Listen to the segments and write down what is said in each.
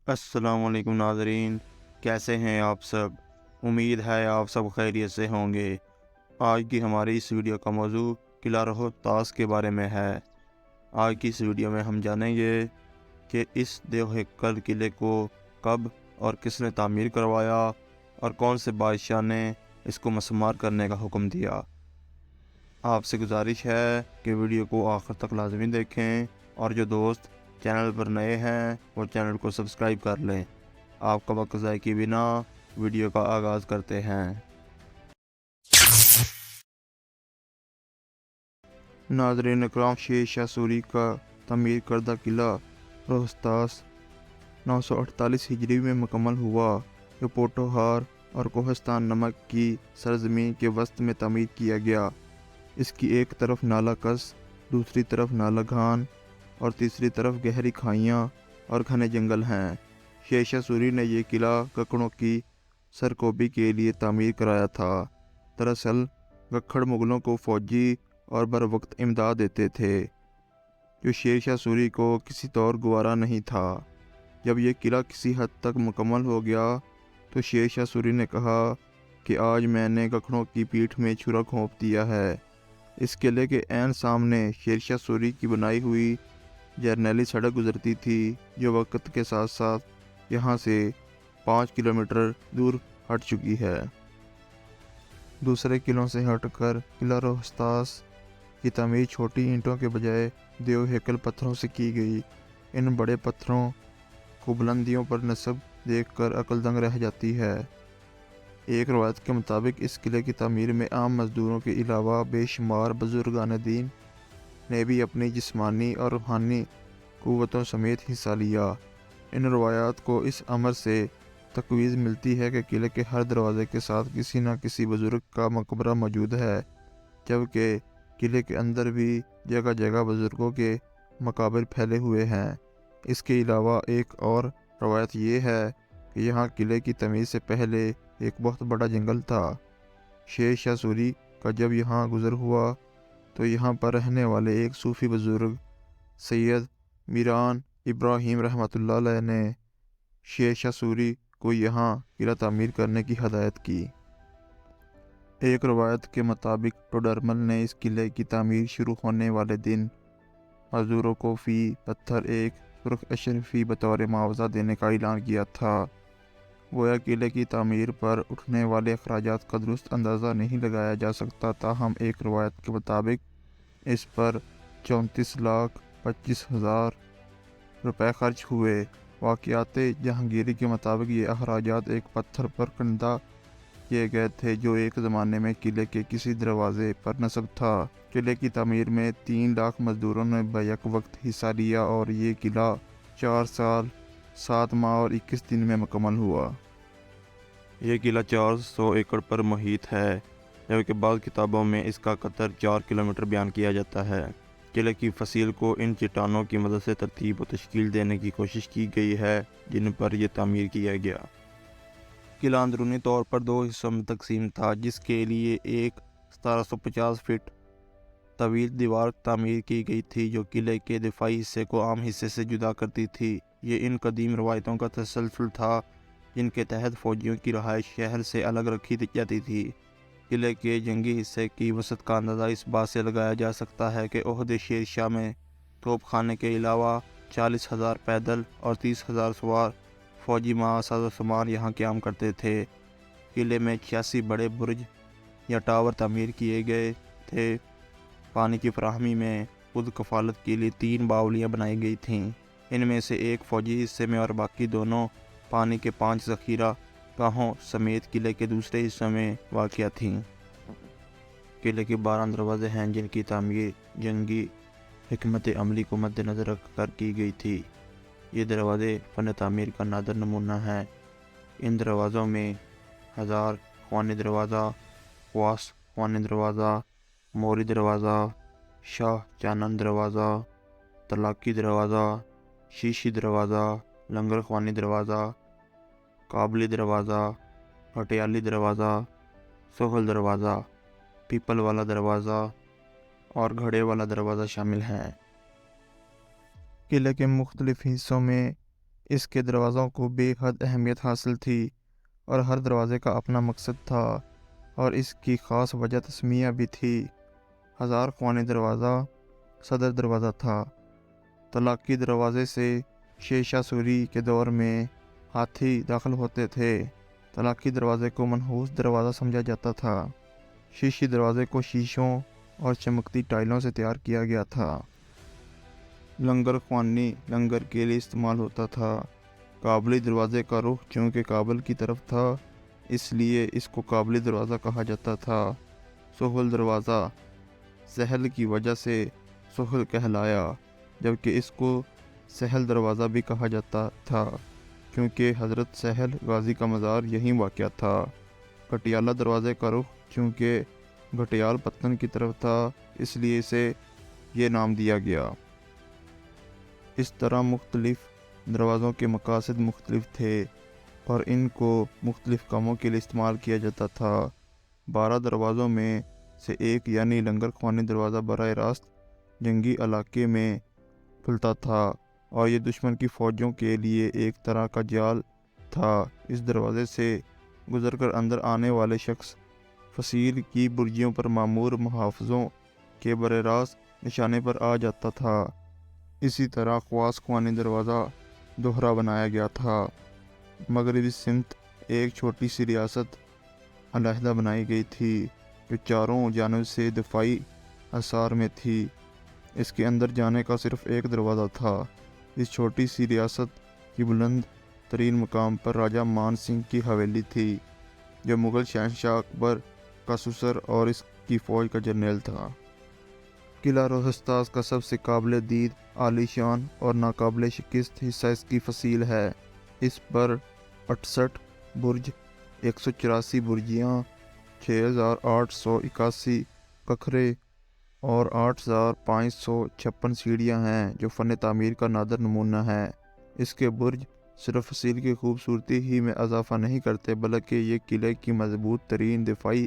السلام علیکم ناظرین، کیسے ہیں آپ سب؟ امید ہے آپ سب خیریت سے ہوں گے۔ آج کی ہماری اس ویڈیو کا موضوع قلعہ روہتاس کے بارے میں ہے۔ آج کی اس ویڈیو میں ہم جانیں گے کہ اس دیو ہیکل قلعے کو کب اور کس نے تعمیر کروایا اور کون سے بادشاہ نے اس کو مسمار کرنے کا حکم دیا۔ آپ سے گزارش ہے کہ ویڈیو کو آخر تک لازمی دیکھیں، اور جو دوست چینل پر نئے ہیں وہ چینل کو سبسکرائب کر لیں۔ آپ کا وقت ضائع کیے بنا ویڈیو کا آغاز کرتے ہیں۔ ناظرین اکرام، شیر شاہ سوری کا تعمیر کردہ قلعہ روہتاس 948 ہجری میں مکمل ہوا، جو پوٹوہار اور کوہستان نمک کی سرزمین کے وسط میں تعمیر کیا گیا۔ اس کی ایک طرف نالہ کس، دوسری طرف نالہ گھان اور تیسری طرف گہری کھائیاں اور گھنے جنگل ہیں۔ شیر شاہ سوری نے یہ قلعہ گکھڑوں کی سرکوبی کے لیے تعمیر کرایا تھا۔ دراصل گکھڑ مغلوں کو فوجی اور بر وقت امداد دیتے تھے، جو شیر شاہ سوری کو کسی طور گوارا نہیں تھا۔ جب یہ قلعہ کسی حد تک مکمل ہو گیا تو شیر شاہ سوری نے کہا کہ آج میں نے گکھڑوں کی پیٹھ میں چھرا گھونپ دیا ہے۔ اس قلعے کے عین سامنے شیر شاہ سوری کی بنائی ہوئی جرنیلی سڑک گزرتی تھی، جو وقت کے ساتھ ساتھ یہاں سے 5 کلومیٹر دور ہٹ چکی ہے۔ دوسرے قلعوں سے ہٹ کر قلعہ روہتاس کی تعمیر چھوٹی اینٹوں کے بجائے دیو ہیکل پتھروں سے کی گئی۔ ان بڑے پتھروں کو بلندیوں پر نصب دیکھ کر عقل دنگ رہ جاتی ہے۔ ایک روایت کے مطابق اس قلعے کی تعمیر میں عام مزدوروں کے علاوہ بے شمار بزرگان دین نے بھی اپنی جسمانی اور روحانی قوتوں سمیت حصہ لیا۔ ان روایات کو اس امر سے تقویض ملتی ہے کہ قلعے کے ہر دروازے کے ساتھ کسی نہ کسی بزرگ کا مقبرہ موجود ہے، جبکہ قلعے کے اندر بھی جگہ جگہ بزرگوں کے مقابر پھیلے ہوئے ہیں۔ اس کے علاوہ ایک اور روایت یہ ہے کہ یہاں قلعے کی تعمیر سے پہلے ایک بہت بڑا جنگل تھا۔ شیر شاہ سوری کا جب یہاں گزر ہوا تو یہاں پر رہنے والے ایک صوفی بزرگ سید میران ابراہیم رحمۃ اللہ علیہ نے شیر شاہ سوری کو یہاں قلعہ تعمیر کرنے کی ہدایت کی۔ ایک روایت کے مطابق ٹوڈرمل نے اس قلعے کی تعمیر شروع ہونے والے دن مزدوروں کو فی پتھر ایک سرخ اشرفی بطور معاوضہ دینے کا اعلان کیا تھا۔ گویا قلعے کی تعمیر پر اٹھنے والے اخراجات کا درست اندازہ نہیں لگایا جا سکتا، تاہم ایک روایت کے مطابق اس پر 34,25,000 روپے خرچ ہوئے۔ واقعات جہانگیری کے مطابق یہ اخراجات ایک پتھر پر کندہ کیے گئے تھے جو ایک زمانے میں قلعے کے کسی دروازے پر نصب تھا۔ قلعے کی تعمیر میں 3 لاکھ مزدوروں نے بیک وقت حصہ لیا اور یہ قلعہ 4 سال 7 ماہ اور 21 دن میں مکمل ہوا۔ یہ قلعہ 400 ایکڑ پر محیط ہے، جبکہ بعض کتابوں میں اس کا قطر 4 کلومیٹر بیان کیا جاتا ہے۔ قلعے کی فصیل کو ان چٹانوں کی مدد سے ترتیب و تشکیل دینے کی کوشش کی گئی ہے جن پر یہ تعمیر کیا گیا۔ قلعہ اندرونی طور پر 2 حصوں میں تقسیم تھا، جس کے لیے ایک 1750 فٹ طویل دیوار تعمیر کی گئی تھی جو قلعے کے دفاعی حصے کو عام حصے سے جدا کرتی تھی۔ یہ ان قدیم روایتوں کا تسلسل تھا جن کے تحت فوجیوں کی رہائش شہر سے الگ رکھی جاتی تھی۔ قلعے کے جنگی حصے کی وسعت کا اندازہ اس بات سے لگایا جا سکتا ہے کہ عہد شیر شاہ میں توپ خانے کے علاوہ 40,000 پیدل اور 30,000 سوار فوجی ساز و سامان یہاں قیام کرتے تھے۔ قلعے میں 86 بڑے برج یا ٹاور تعمیر کیے گئے تھے۔ پانی کی فراہمی میں خود کفالت کے لیے 3 باولیاں بنائی گئی تھیں، ان میں سے ایک فوجی حصے میں اور باقی دونوں پانی کے 5 ذخیرہ گاہوں سمیت قلعے کے دوسرے حصے میں واقع تھیں۔ قلعے کے 12 دروازے ہیں جن کی تعمیر جنگی حکمت عملی کو مد نظر رکھ کر کی گئی تھی۔ یہ دروازے فن تعمیر کا نادر نمونہ ہیں۔ ان دروازوں میں ہزار خوانی دروازہ، خواص خوانی دروازہ، موری دروازہ، شاہ چانن دروازہ، طلاقی دروازہ، شیشی دروازہ، لنگر خوانی دروازہ، قابلی دروازہ، پٹیالی دروازہ، سہل دروازہ، پیپل والا دروازہ اور گھڑے والا دروازہ شامل ہیں۔ قلعے کے مختلف حصوں میں اس کے دروازوں کو بے حد اہمیت حاصل تھی اور ہر دروازے کا اپنا مقصد تھا، اور اس کی خاص وجہ تسمیہ بھی تھی۔ ہزار خوانی دروازہ صدر دروازہ تھا۔ طلاقی دروازے سے شیرشاہ سوری کے دور میں ہاتھی داخل ہوتے تھے۔ طلاقی دروازے کو منحوس دروازہ سمجھا جاتا تھا۔ شیشی دروازے کو شیشوں اور چمکتی ٹائلوں سے تیار کیا گیا تھا۔ لنگر خوانی لنگر کے لیے استعمال ہوتا تھا۔ کابلی دروازے کا رخ چونکہ کابل کی طرف تھا، اس لیے اس کو کابلی دروازہ کہا جاتا تھا۔ سہل دروازہ سہل کی وجہ سے سہل کہلایا، جبکہ اس کو سہل دروازہ بھی کہا جاتا تھا کیونکہ حضرت سہل غازی کا مزار یہیں واقع تھا۔ گھٹیالہ دروازے کا رخ چونکہ گھٹیال پتن کی طرف تھا، اس لیے اسے یہ نام دیا گیا۔ اس طرح مختلف دروازوں کے مقاصد مختلف تھے اور ان کو مختلف کاموں کے لیے استعمال کیا جاتا تھا۔ 12 دروازوں میں سے ایک یعنی لنگر خوانی دروازہ براہ راست جنگی علاقے میں کھلتا تھا اور یہ دشمن کی فوجوں کے لیے ایک طرح کا جال تھا۔ اس دروازے سے گزر کر اندر آنے والے شخص فصیل کی برجیوں پر معمور محافظوں کے براہ راست نشانے پر آ جاتا تھا۔ اسی طرح خواص خوانی دروازہ دوہرا بنایا گیا تھا۔ مغربی سمت ایک چھوٹی سی ریاست علیحدہ بنائی گئی تھی جو چاروں جانب سے دفاعی حصار میں تھی۔ اس کے اندر جانے کا صرف ایک دروازہ تھا۔ اس چھوٹی سی ریاست کی بلند ترین مقام پر راجہ مان سنگھ کی حویلی تھی، جو مغل شہنشاہ اکبر کا سسر اور اس کی فوج کا جرنیل تھا۔ قلعہ روہستاس کا سب سے قابل دید، عالی شان اور ناقابل شکست حصہ اس کی فصیل ہے۔ اس پر 68 برج، 184 برجیاں، 6881 ککھرے اور 8556 سیڑھیاں ہیں جو فن تعمیر کا نادر نمونہ ہے۔ اس کے برج صرف فصیل کی خوبصورتی ہی میں اضافہ نہیں کرتے بلکہ یہ قلعے کی مضبوط ترین دفاعی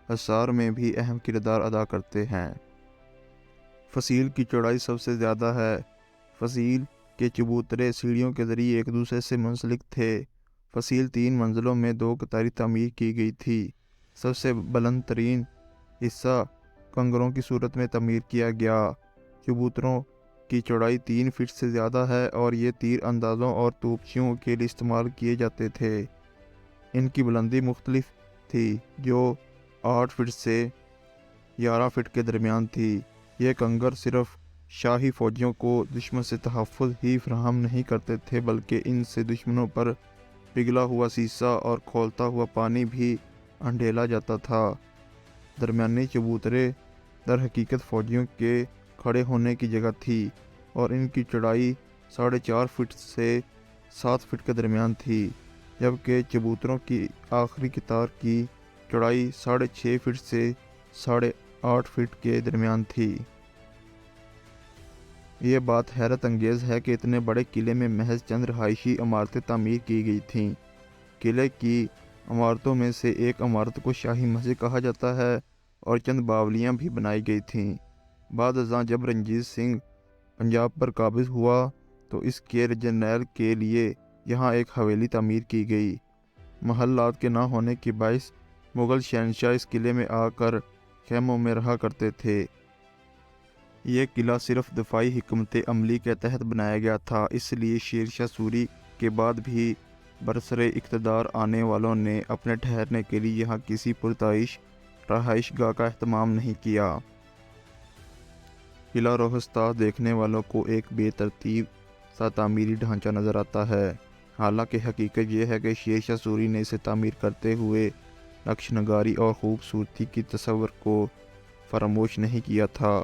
حصار میں بھی اہم کردار ادا کرتے ہیں۔ فصیل کی چوڑائی سب سے زیادہ ہے۔ فصیل کے چبوترے سیڑھیوں کے ذریعے ایک دوسرے سے منسلک تھے۔ فصیل 3 منزلوں میں 2 قطاری تعمیر کی گئی تھی۔ سب سے بلند ترین حصہ کنگروں کی صورت میں تعمیر کیا گیا۔ چبوتروں کی چوڑائی 3 فٹ سے زیادہ ہے اور یہ تیر اندازوں اور توپچیوں کے لیے استعمال کیے جاتے تھے۔ ان کی بلندی مختلف تھی جو 8 فٹ سے 11 فٹ کے درمیان تھی۔ یہ کنگر صرف شاہی فوجیوں کو دشمن سے تحفظ ہی فراہم نہیں کرتے تھے بلکہ ان سے دشمنوں پر پگھلا ہوا سیسا اور کھولتا ہوا پانی بھی انڈھیلا جاتا تھا۔ درمیانی چبوترے در حقیقت فوجیوں کے کھڑے ہونے کی جگہ تھی اور ان کی چوڑائی 4.5 فٹ سے 7 فٹ کے درمیان تھی، جبکہ چبوتروں کی آخری قطار کی چوڑائی 6.5 فٹ سے 8.5 فٹ کے درمیان تھی۔ یہ بات حیرت انگیز ہے کہ اتنے بڑے قلعے میں محض چند رہائشی عمارتیں تعمیر کی گئی تھیں۔ قلعے کی عمارتوں میں سے ایک عمارت کو شاہی مسجد کہا جاتا ہے اور چند باولیاں بھی بنائی گئی تھیں۔ بعد ازاں جب رنجیت سنگھ پنجاب پر قابض ہوا تو اس کے جرنیل کے لیے یہاں ایک حویلی تعمیر کی گئی۔ محلات کے نہ ہونے کے باعث مغل شہنشاہ اس قلعے میں آ کر خیموں میں رہا کرتے تھے۔ یہ قلعہ صرف دفاعی حکمت عملی کے تحت بنایا گیا تھا، اس لیے شیرشاہ سوری کے بعد بھی برسر اقتدار آنے والوں نے اپنے ٹھہرنے کے لیے یہاں کسی پرتعیش رہائش گاہ کا اہتمام نہیں کیا۔ قلعہ روہستاس دیکھنے والوں کو ایک بے ترتیب سا تعمیری ڈھانچہ نظر آتا ہے، حالانکہ حقیقت یہ ہے کہ شیرشاہ سوری نے اسے تعمیر کرتے ہوئے نقش نگاری اور خوبصورتی کی تصور کو فراموش نہیں کیا تھا۔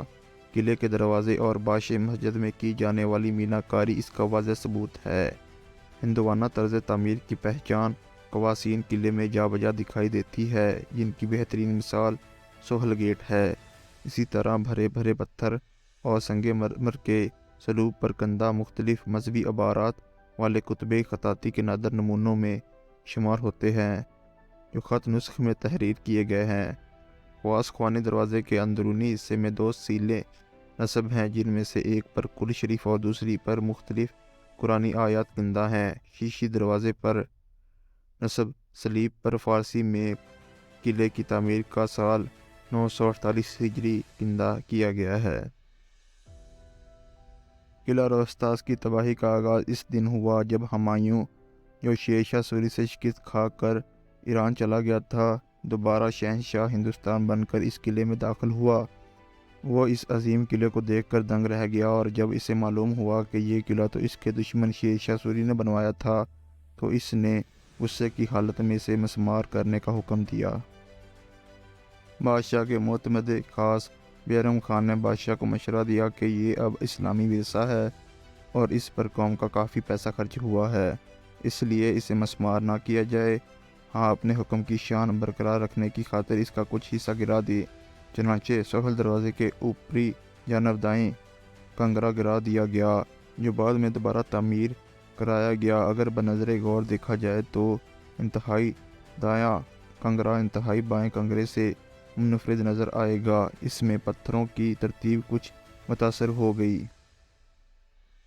قلعے کے دروازے اور باش مسجد میں کی جانے والی میناکاری اس کا واضح ثبوت ہے۔ ہندوانہ طرز تعمیر کی پہچان قواسین قلعے میں جا بجا دکھائی دیتی ہے، جن کی بہترین مثال سہل گیٹ ہے۔ اسی طرح بھرے بھرے پتھر اور سنگ مرمر کے سلوب پر کندہ مختلف مذہبی عبارات والے کتبے خطاطی کے نادر نمونوں میں شمار ہوتے ہیں جو خط نسخ میں تحریر کیے گئے ہیں۔ خواص خوانی دروازے کے اندرونی حصے میں 2 سیلیں نصب ہیں، جن میں سے ایک پر کل شریف اور دوسری پر مختلف قرآنی آیات زندہ ہیں۔ شیشی دروازے پر نصب صلیب پر فارسی میں قلعے کی تعمیر کا سال 948 ہجری زندہ کیا گیا ہے۔ قلعہ روستاس کی تباہی کا آغاز اس دن ہوا جب ہمایوں، جو شیر شاہ سوری سے شکست کھا کر ایران چلا گیا تھا، دوبارہ شہنشاہ ہندوستان بن کر اس قلعے میں داخل ہوا۔ وہ اس عظیم قلعے کو دیکھ کر دنگ رہ گیا، اور جب اسے معلوم ہوا کہ یہ قلعہ تو اس کے دشمن شیر شاہ سوری نے بنوایا تھا، تو اس نے غصے کی حالت میں اسے مسمار کرنے کا حکم دیا۔ بادشاہ کے معتمد خاص بیرم خان نے بادشاہ کو مشورہ دیا کہ یہ اب اسلامی ورثہ ہے اور اس پر قوم کا کافی پیسہ خرچ ہوا ہے، اس لیے اسے مسمار نہ کیا جائے، ہاں اپنے حکم کی شان برقرار رکھنے کی خاطر اس کا کچھ حصہ گرا دی۔ چنانچہ سہل دروازے کے اوپری جانب دائیں کنگرا گرا دیا گیا، جو بعد میں دوبارہ تعمیر کرایا گیا۔ اگر بنظر غور دیکھا جائے تو انتہائی دایاں کنگرا انتہائی بائیں کنگرے سے منفرد نظر آئے گا۔ اس میں پتھروں کی ترتیب کچھ متاثر ہو گئی۔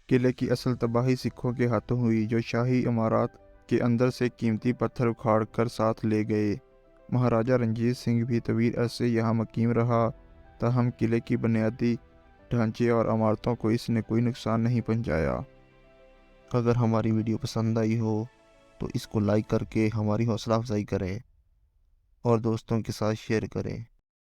قلعے کی اصل تباہی سکھوں کے ہاتھوں ہوئی، جو شاہی عمارات کے اندر سے قیمتی پتھر اکھاڑ کر ساتھ لے گئے۔ مہاراجہ رنجیت سنگھ بھی طویل عرصے یہاں مقیم رہا، تاہم قلعے کی بنیادی ڈھانچے اور عمارتوں کو اس نے کوئی نقصان نہیں پہنچایا۔ اگر ہماری ویڈیو پسند آئی ہو تو اس کو لائک کر کے ہماری حوصلہ افزائی کریں اور دوستوں کے ساتھ شیئر کریں۔